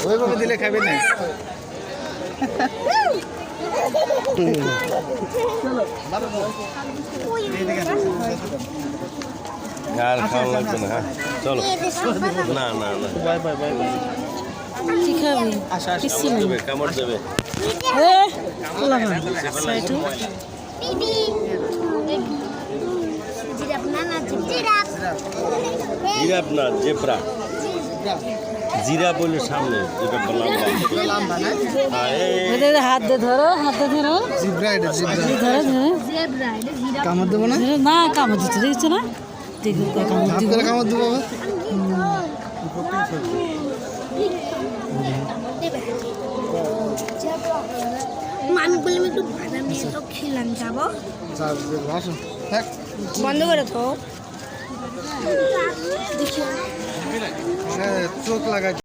ওইভাবে দিলে খাবে না। আর খাওয়া লাগবে না। হ্যাঁ চলো। না না না বাই বাই বাই বাই। কি খাবি? দেবে কামড় দেবে। জিরাফ না জেব্রা। জিরাফ বলে সামনে যেটা লম্বা। হাত দিয়ে ধরো, হাত দিয়ে ধরো, জিব্রা এটা জিব্রা। ধরো ধরো। কামড় দেবো না? না কামড় দিচ্ছে, দেখছো না? দেখো কামড় হাত দিব। করে কামড় দেবো। আমি বললাম একটু বাদাম নিয়ে তো খেলাম যাবো বন্ধ করে তো চোখ লাগাই।